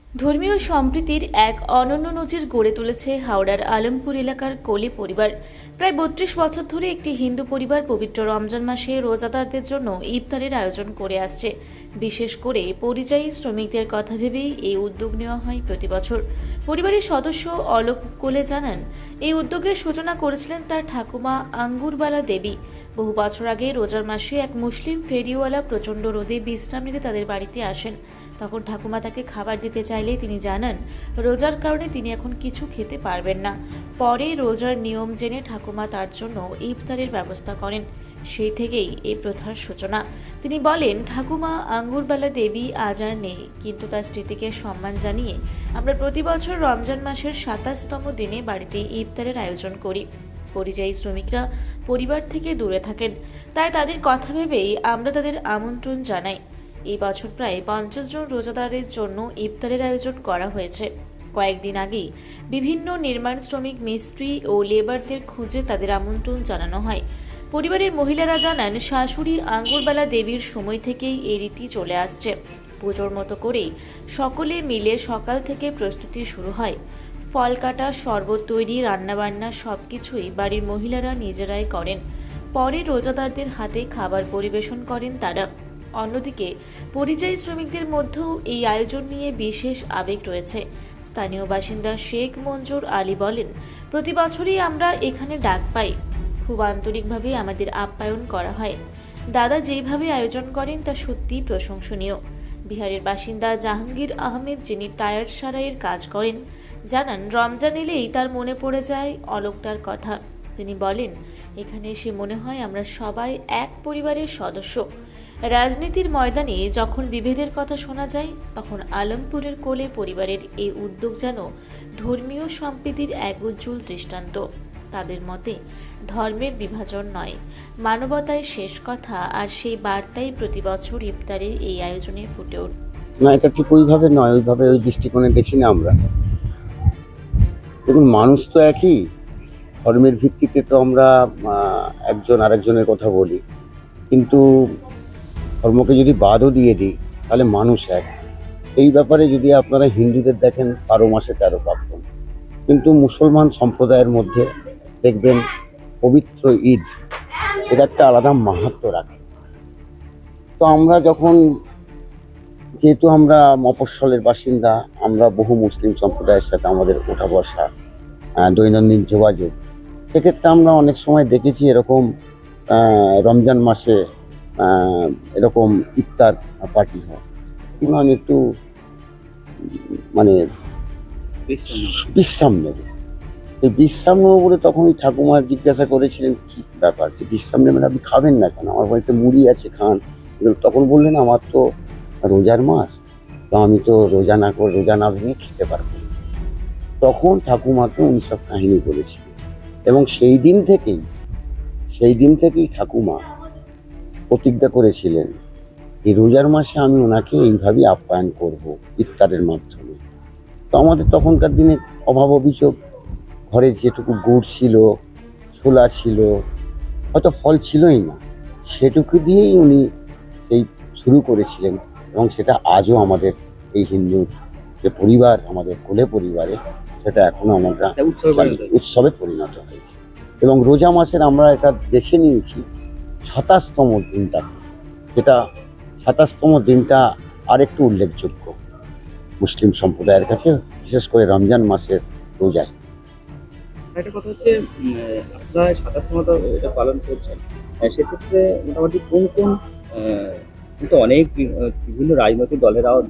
ধর্মীয় সম্প্রীতির এক অনন্য নজির গড়ে তুলেছে হাওড়ার আলমপুর এলাকার কোলে পরিবার। প্রায় ৩২ বছর ধরে একটি হিন্দু পরিবার পবিত্র রমজান মাসে রোজাদারদের জন্য ইফতারের আয়োজন করে আসছে। বিশেষ করে পরিযায়ী শ্রমিকদের কথা ভেবেই এই উদ্যোগ নেওয়া হয় প্রতি বছর। পরিবারের সদস্য অলোক কোলে জানান, এই উদ্যোগের সূচনা করেছিলেন তার ঠাকুমা আঙ্গুরবালা দেবী। বহু বছর আগে রোজার মাসে এক মুসলিম ফেরিওয়ালা প্রচণ্ড রোদে বিশ্রাম নিতে তাদের বাড়িতে আসেন। তখন ঠাকুমা তাকে খাবার দিতে চাইলে তিনি জানান, রোজার কারণে তিনি এখন কিছু খেতে পারবেন না। পরে রোজার নিয়ম জেনে ঠাকুমা তার জন্য ইফতারের ব্যবস্থা করেন। সেই থেকেই এই প্রথার সূচনা। তিনি বলেন, ঠাকুমা আঙ্গুরবালা দেবী আজ আর নেই, কিন্তু তার স্মৃতিকে সম্মান জানিয়ে আমরা প্রতি বছর রমজান মাসের ২৭তম দিনে বাড়িতে ইফতারের আয়োজন করি। পরিযায়ী শ্রমিকরা পরিবার থেকে দূরে থাকেন, তাই তাদের কথা ভেবেই আমরা তাদের আমন্ত্রণ জানাই। এই বছর প্রায় ৫০ জন রোজাদারের জন্য ইফতারের আয়োজন করা হয়েছে। কয়েকদিন আগেই বিভিন্ন নির্মাণ শ্রমিক, মিস্ত্রি ও লেবারদের খুঁজে তাদের আমন্ত্রণ জানানো হয়। পরিবারের মহিলারা জানান, শাশুড়ি আঙ্গুরবালা দেবীর সময় থেকেই এই রীতি চলে আসছে। পুজোর মতো করেই সকলে মিলে সকাল থেকে প্রস্তুতি শুরু হয়। ফল কাটা, শরবত তৈরি, রান্নাবান্না সবকিছুই বাড়ির মহিলারা নিজেরাই করেন। পরে রোজাদারদের হাতে খাবার পরিবেশন করেন তারা। অন্যদিকে পরিযায়ী শ্রমিকদের মধ্যেও এই আয়োজন নিয়ে বিশেষ আবেগ রয়েছে। স্থানীয় বাসিন্দা শেখ মঞ্জুর আলী বলেন, প্রতি বছরই আমরা এখানে ডাক পাই। খুব আন্তরিকভাবে আমাদের আপ্যায়ন করা হয়। দাদা যেইভাবে আয়োজন করেন তা সত্যিই প্রশংসনীয়। বিহারের বাসিন্দা জাহাঙ্গীর আহমেদ, যিনি টায়ার সারাইয়ের কাজ করেন, জানান, রমজান এলেই তার মনে পড়ে যায় অলোকদার কথা। তিনি বলেন, এখানে এসে মনে হয় আমরা সবাই এক পরিবারের সদস্য। রাজনীতির ময়দানে যখন বিভেদের কথা শোনা যায়, তখন আলমপুরের কোলে পরিবারের এই উদ্যোগ যেন ধর্মীয় সম্প্রীতির এক উজ্জ্বল দৃষ্টান্ত। তাদের মতে ধর্মের বিভাজন নয়, মানবতায় শেষ কথা, আর সেই বার্তাই প্রতি বছর ইফতারের এই আয়োজনে ফুটে ওঠে। না, এটা ঠিক ওইভাবে নয়, ওইভাবে ওই দৃষ্টিকোণে দেখি না আমরা। দেখুন, মানুষ তো একই, ধর্মের ভিত্তিতে তো আমরা একজন আরেকজনের কথা বলি, কিন্তু ধর্মকে যদি বাদও দিয়ে দিই তাহলে মানুষ এক। সেই ব্যাপারে যদি আপনারা হিন্দুদের দেখেন ১২ মাসে ১৩ পার্বণ, কিন্তু মুসলমান সম্প্রদায়ের মধ্যে দেখবেন পবিত্র ঈদ, এটা একটা আলাদা মাহাত্ম্য রাখে। তো আমরা যখন, যেহেতু আমরা মফস্বলের বাসিন্দা, আমরা বহু মুসলিম সম্প্রদায়ের সাথে আমাদের ওঠা বসা, দৈনন্দিন যোগাযোগ, সেক্ষেত্রে আমরা অনেক সময় দেখেছি এরকম রমজান মাসে এরকম ইফতার পার্টি হয়। কিন্তু আমি একটু মানে বিশ্রাম নেব, এই বিশ্রাম নেবো বলে তখন ওই ঠাকুমা জিজ্ঞাসা করেছিলেন, কী ব্যাপার, যে বিশ্রাম নেবেন, আপনি খাবেন না কেন, আমার বাড়িতে মুড়ি আছে, খান। তখন বললেন, আমার তো রোজার মাস, তো আমি তো রোজা না ভেঙে খেতে পারবো না। তখন ঠাকুমাকে উনি সব কাহিনী বলেছিলেন, এবং সেই দিন থেকেই ঠাকুমা প্রতিজ্ঞা করেছিলেন এই রোজার মাসে আমি ওনাকে এইভাবেই আপ্যায়ন করব, ইফতারের মাধ্যমে। তো আমাদের তখনকার দিনে অভাব অভিযোগ, ঘরে যেটুকু গুড় ছিল, ছোলা ছিল, হয়তো ফল ছিলই না, সেটুকু দিয়েই উনি সেই শুরু করেছিলেন, এবং সেটা আজও আমাদের এই হিন্দু যে পরিবার, আমাদের কোলে পরিবারে, সেটা এখনও আমরা উৎসবে পরিণত হয়েছে। এবং রোজা মাসের আমরা এটা বেছে নিয়েছি ২৭তম দিনটা, যেটা ২৭তম দিনটা আরেকটু উল্লেখযোগ্য মুসলিম সম্প্রদায়ের কাছে, বিশেষ করে রমজান মাসের রোজায়। একটা কথা হচ্ছে, আপনারা ২৭তমটা এটা পালন করছেন, সেক্ষেত্রে মোটামুটি কোন কিন্তু অনেক বিভিন্ন রাজনৈতিক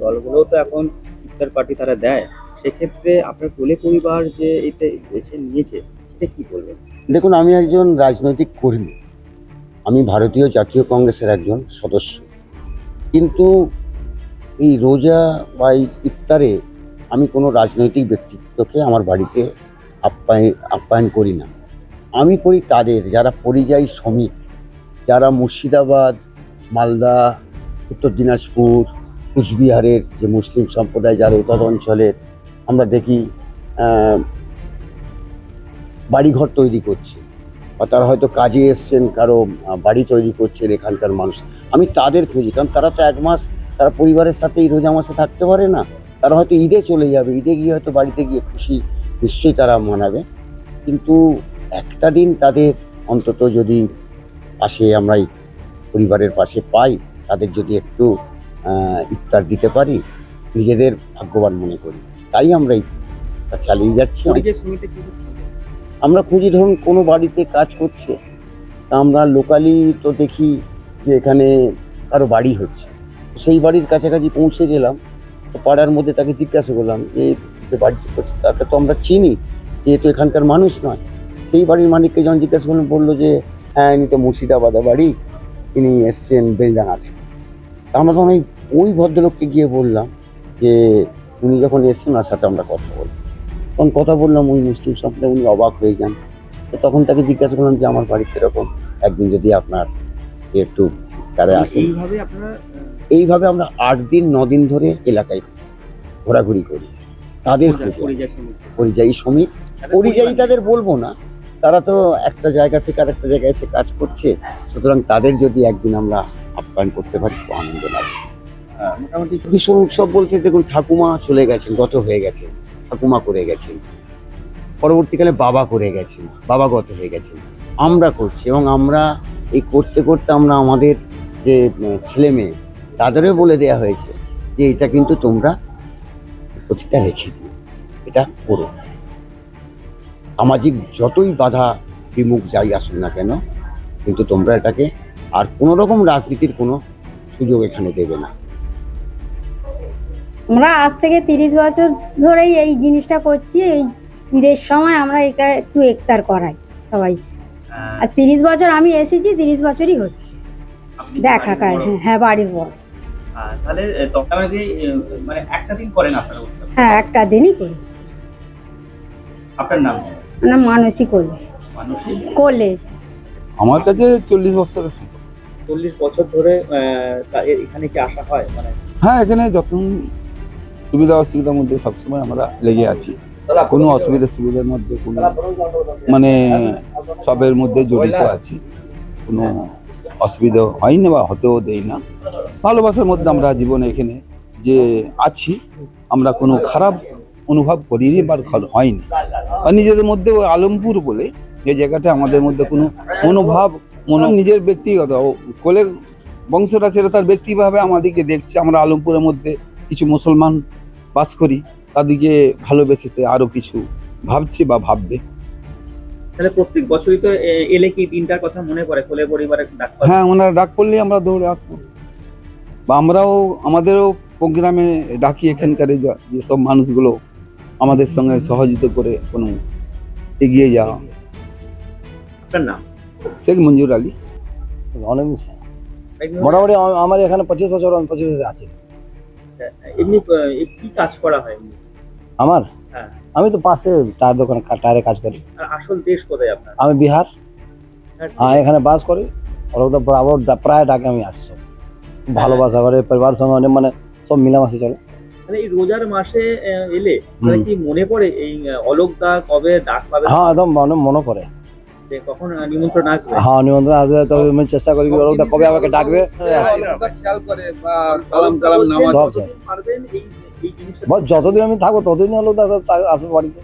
দলগুলোও তো এখন ইফতার পার্টি তারা দেয়, সেক্ষেত্রে আপনার কোলে পরিবার যে এটা বেছে নিয়েছে, সেটা কি বলবেন? দেখুন, আমি একজন রাজনৈতিক কর্মী, আমি ভারতীয় জাতীয় কংগ্রেসের একজন সদস্য, কিন্তু এই রোজা বা এই ইফতারে আমি কোনো রাজনৈতিক ব্যক্তিত্বকে আমার বাড়িতে আপ্যায়ন করি না। আমি করি তাদের, যারা পরিযায়ী শ্রমিক, যারা মুর্শিদাবাদ, মালদা, উত্তর দিনাজপুর, কুচবিহারের যে মুসলিম সম্প্রদায়, যারা তদ অঞ্চলের, আমরা দেখি বাড়িঘর তৈরি করছে, বা তারা হয়তো কাজে এসছেন, কারো বাড়ি তৈরি করছেন এখানকার মানুষ। আমি তাদের খুঁজি, কারণ তারা তো এক মাস তারা পরিবারের সাথে এই রোজা মাসে থাকতে পারে না, তারা হয়তো ঈদে চলে যাবে, ঈদে গিয়ে হয়তো বাড়িতে গিয়ে খুশি নিশ্চয়ই তারা মানাবে, কিন্তু একটা দিন তাদের অন্তত যদি পাশে আমরা এই পরিবারের পাশে পাই, তাদের যদি একটু ইফতার দিতে পারি, নিজেদের ভাগ্যবান মনে করি। তাই আমরা এই চালিয়ে যাচ্ছি। পরিযায়ী শ্রমিকদের কি করতে হবে? আমরা খুঁজি, ধরুন কোনো বাড়িতে কাজ করছে, তা আমরা লোকালি তো দেখি যে এখানে কারো বাড়ি হচ্ছে, তো সেই বাড়ির কাছাকাছি পৌঁছে গেলাম, তো পাড়ার মধ্যে তাকে জিজ্ঞাসা করলাম যে যে বাড়িটি করছে, তাকে তো আমরা চিনি, যেহেতু এখানকার মানুষ নয়। সেই বাড়ির মালিককে যখন জিজ্ঞাসা করলাম, বললো যে হ্যাঁ, ইনি তো মুর্শিদাবাদে বাড়ি, তিনি এসছেন বেলডাঙা থেকে। তা আমরা তখন ওই ভদ্রলোককে গিয়ে বললাম যে উনি যখন এসছেন ওনার সাথে আমরা কথা বলব। তখন কথা বললাম, ওই মুসলিম সম্প্রদায়, উনি অবাক হয়ে যান। তো তখন তাকে জিজ্ঞাসা করলাম যে আমার বাড়িতে এরকম, একদিন যদি আপনার একটু তারা আসেন। এইভাবে আপনারা এইভাবে আমরা 8 দিন 9 দিন ধরে এলাকায় ঘোরাঘুরি করি, তাদের খুঁজে। পরিযায়ী শ্রমিক পরিযায়ী শ্রমিক, পরিযায়ী তাদের বলবো না, তারা তো একটা জায়গা থেকে আরেকটা জায়গায় এসে কাজ করছে, সুতরাং তাদের যদি একদিন আমরা আপ্যায়ন করতে পারি খুব আনন্দ লাগে। মোটামুটি ভীষণ উৎসব বলতে দেখুন, ঠাকুমা চলে গেছেন, গত হয়ে গেছেন, ঠাকুমা করে গেছেন, পরবর্তীকালে বাবা করে গেছেন, বাবা গত হয়ে গেছেন, আমরা করছি, এবং আমরা এই করতে করতে আমরা আমাদের যে ছেলে মেয়ে তাদেরও বলে দেওয়া হয়েছে যে এটা কিন্তু তোমরা প্রতিটা রেখে দিও, এটা করো। সামাজিক যতই বাধা বিমুখ যাই আসুন না কেন, কিন্তু তোমরা এটাকে আর কোনো রকম রাজনীতির কোনো সুযোগ এখানে দেবে না। আমরা আজ থেকে 30 বছর ধরেই এই জিনিসটা করছি। এই ঈদের সময় আমরা এটা একটু ইফতার করাই সবাই। আর 30 বছর আমি এসেছি, 30 বছরই হচ্ছে দেখা কার। হ্যাঁ, বাড়ির বড়। তাহলে তখন মানে একটা দিন করেন আপনারা উৎসব? হ্যাঁ, একটা দিনই করি। আপনার নাম? না, মানসই করবে মানুষই করলে। আমার কাছে 40 বছরের সম্পর্ক। 40 বছর ধরে এখানে কি আসা হয়? মানে হ্যাঁ, এখানে যত সুবিধা অসুবিধার মধ্যে সবসময় আমরা লেগে আছি। কোনো সুবিধার মধ্যে কোনো মানে সবের মধ্যে জড়িত আছি, কোনো অসুবিধা হয়নি বা হতেও দেই না। ভালোবাসার মধ্যে আমরা জীবনে এখানে যে আছি, আমরা কোনো খারাপ অনুভব করিনি বা হয়নি। আর নিজেদের মধ্যে ওই আলমপুর বলে যে জায়গাটা, আমাদের মধ্যে কোনো মনোভাব নিজের ব্যক্তিগত কোলে বংশটা, সেটা তার ব্যক্তিভাবে আমাদেরকে দেখছে। আমরা আলমপুরের মধ্যে কিছু মুসলমান বাস করি, তাদেরকে ভালোবেসেছে, আরো কিছু ভাবছে বা ভাববে। তাহলে প্রত্যেক বছরই তো এলে কি দিনটার কথা মনে পড়ে, কোলে পরিবারের ডাক? হ্যাঁ, ওনারা ডাক করলে আমরা দৌড়ে আসবো, বা আমরাও আমাদেরও প্রোগ্রামে ডাকি এখানকার যেসব মানুষগুলো আমাদের সঙ্গে সহযোগিতা করে কোনো এগিয়ে যাওয়া। আপনার নাম? শেখ মঞ্জুর আলী। অনেক মোটামুটি আমার এখানে 25 বছর আছে। এমনি কি কাজ করা হয়? আমার হ্যাঁ, আমি তো পাশে টায়ার দোকানে টায়ারে কাজ করি। আর আসল দেশ কোথায় আপনার? আমি বিহার। হ্যাঁ, এখানে বাস করি। ওরা তো বরাবর প্রায় ডাকে আমি আসি। সব ভালোবাসা করে, পরিবার সঙ্গে অনেক মানে সব মিলামাসি চলে। মানে এই রোজার মাসে এলে মানে কি মনে পড়ে এই অলোক দা কবে ডাক পাবে? হ্যাঁ, একদম মনে পড়ে। যে কখন নিমন্ত্রণ আসবে? হ্যাঁ, নিমন্ত্রণ আসবে, তবে আমি চেষ্টা করি ওরা কবে আমাকে ডাকবে। খেয়াল করে বা সালাম কালাম নামাজ সব সব। পারবেন এই জিনিসটা? যতদিন আমি থাকবো ততদিন হলো আসবে বাড়িতে।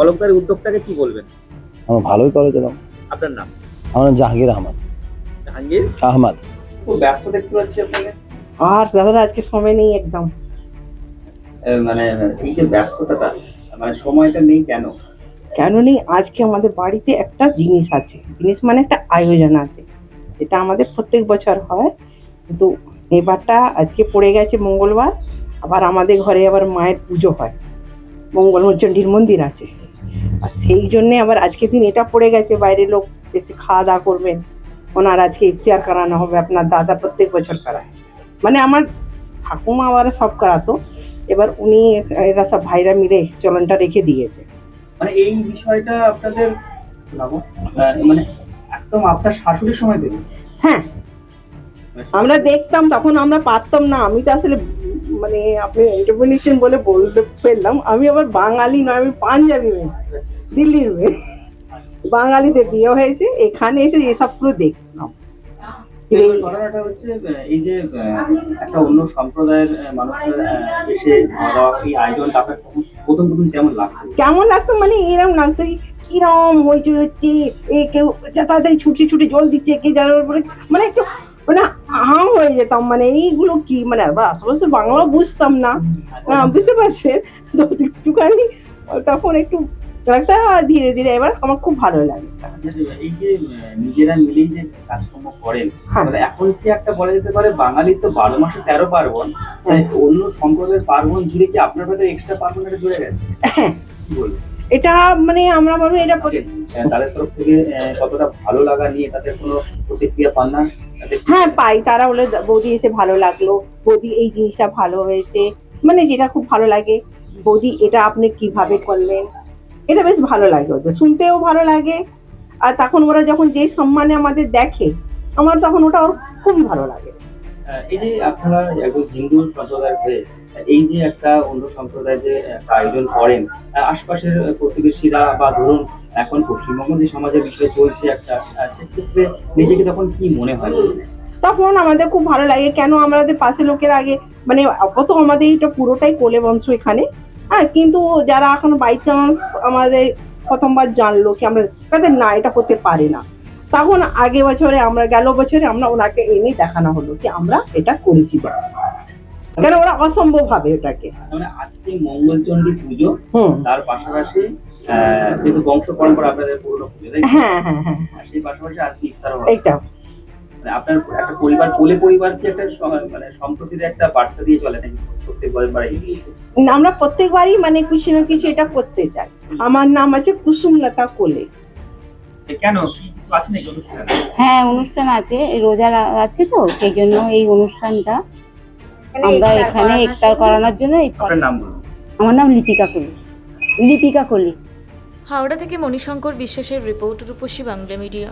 অলোকদার উদ্যোগটাকে কি বলবেন? আমার ভালোই করে দিলাম। আপনার নাম? আমার নাম জাহাঙ্গীর আহমদ। জাহাঙ্গীর আহমদ। খুব ব্যস্ত দেখতে পাচ্ছি আপনাকে। আর দাদারা আজকে সময় নেই একদম। মানে এই যে ব্যস্ততাটা, মানে সময়টা নেই কেন? কেন নেই? আজকে আমাদের বাড়িতে একটা জিনিস আছে, জিনিস মানে একটা আয়োজন আছে, যেটা আমাদের প্রত্যেক বছর হয়, কিন্তু এবারটা আজকে পড়ে গেছে মঙ্গলবার। আবার আমাদের ঘরে আবার মায়ের পুজো হয়, মঙ্গলচণ্ডীর মন্দির আছে, আর সেই জন্যে আবার আজকের দিন এটা পড়ে গেছে। বাইরের লোক এসে খাওয়া দাওয়া করবেন, ওনার আজকে ইফতার করানো হবে। আপনার দাদা প্রত্যেক বছর করায়, মানে আমার ঠাকুমা আবার সব করাতো, এবার উনি এরা সব ভাইরা মিলে চলনটা রেখে দিয়েছে। মানে এই বিষয়টা আপনাদের মানে একদম আপনার শাশুড়ির সময় দেবেন? হ্যাঁ, আমরা দেখতাম, তখন আমরা পারতাম না। আমি তো আসলে মানে আপনি এন্টারপ্রেনিউর বলে বলতে ফেললাম, আমি আবার বাঙালি নয়, আমি পাঞ্জাবি মেয়ে, দিল্লির মেয়ে, বাঙালিতে বিয়ে হয়েছে। এখানে এসে এসবগুলো দেখতাম। ঘটনাটা হচ্ছে এই যে একটা অন্য সম্প্রদায়ের মানুষের এসে খাওয়া দাওয়া এই আয়োজনটা আপনার প্রথম কেমন লাগতো? কেমন লাগতো মানে এরকম লাগতো কিরম হইচই হচ্ছে, এ কেউ তাড়াতাড়ি ছুটে ছুটে জল দিচ্ছে, কে যাওয়ার পরে মানে একটু মানে হাঁ হয়ে যেতাম, মানে এইগুলো কি মানে আবার আশেপাশে বাংলা বুঝতাম না, বুঝতে পারছেন তো একটুখানি তখন একটু লাগতো। ধীরে ধীরে এবার আমার খুব ভালো লাগে। এই যে নিজেরা মিলেই যে কাজকর্ম করেন, মানে এখন কি একটা বলা যেতে পারে বাঙালির তো 12 মাসে 13 পার্বণ, অন্য সম্প্রদায়ের পার্বণ জুড়ে কি আপনার কাছে এক্সট্রা পার্বণ এটা জুড়ে গেছে? হ্যাঁ, কি বলবেন? এটা মানে আমরা ভাবি এটা তাদের তরফ থেকে কতটা ভালো লাগা নিয়ে তাদের কোনো প্রতিক্রিয়া পান না? হ্যাঁ পাই, তারা বলে বৌদি এসে ভালো লাগলো, বৌদি এই জিনিসটা ভালো হয়েছে, মানে যেটা খুব ভালো লাগে, বৌদি এটা আপনি কিভাবে করলেন, এটা বেশ ভালো লাগে, ওদের শুনতেও ভালো লাগে। আর তখন ওরা যখন যে সম্মানে আমাদের দেখে, আমার তখন ওটা ওর খুবই ভালো লাগে। এই যে আপনারা একজন হিন্দু সম্প্রদায়ের হয়ে এই যে একটা অন্য সম্প্রদায়ের যে একটা আয়োজন করেন, আশপাশের প্রতিবেশীরা বা ধরুন এখন পশ্চিমবঙ্গ যে সমাজের বিষয় চলছে একটা, সেক্ষেত্রে নিজেকে তখন কি মনে হয়? তখন আমাদের খুব ভালো লাগে, কেন আমাদের পাশে লোকের আগে মানে আপাতত আমাদের এটা পুরোটাই কোলে বংশ এখানে, হ্যাঁ, কিন্তু যারা এখন বাই চান্স আমাদের প্রথমবার জানলো কি আমরা কাদের না এটা হতে পারে না, তখন আগে বছরে আমরা গেল বছরে আমরা ওনাকে এনে দেখানো হলো কি আমরা এটা করেছি, কেন ওরা অসম্ভব ভাবে এটাকে। মানে আজকে মঙ্গলচণ্ডী পুজো, তার পাশাপাশি যেহেতু বংশ পরম্পরা আপনাদের পুরনো পুজো, হ্যাঁ হ্যাঁ হ্যাঁ, সেই পাশাপাশি আজকে ইফতার এইটা মানে আপনার একটা পরিবার কোলে পরিবার কি একটা মানে সম্প্রতির একটা বার্তা দিয়ে চলে নাকি প্রত্যেকবারে? আমরা প্রত্যেকবারই মানে কিছু না কিছু এটা করতে চাই। আমার নাম আছে কুসুমলতা কোলে। কেন কি আছে নাকি অনুষ্ঠান? হ্যাঁ, অনুষ্ঠান আছে, রোজা আছে তো সেই জন্য এই অনুষ্ঠানটা আমরা এখানে ইফতার করানোর জন্য আপনার নাম বলুন। আমার নাম লিপিকা কলি। হাওড়া থেকে মণিশঙ্কর বিশ্বাসের রিপোর্ট, রূপসী বাংলা মিডিয়া।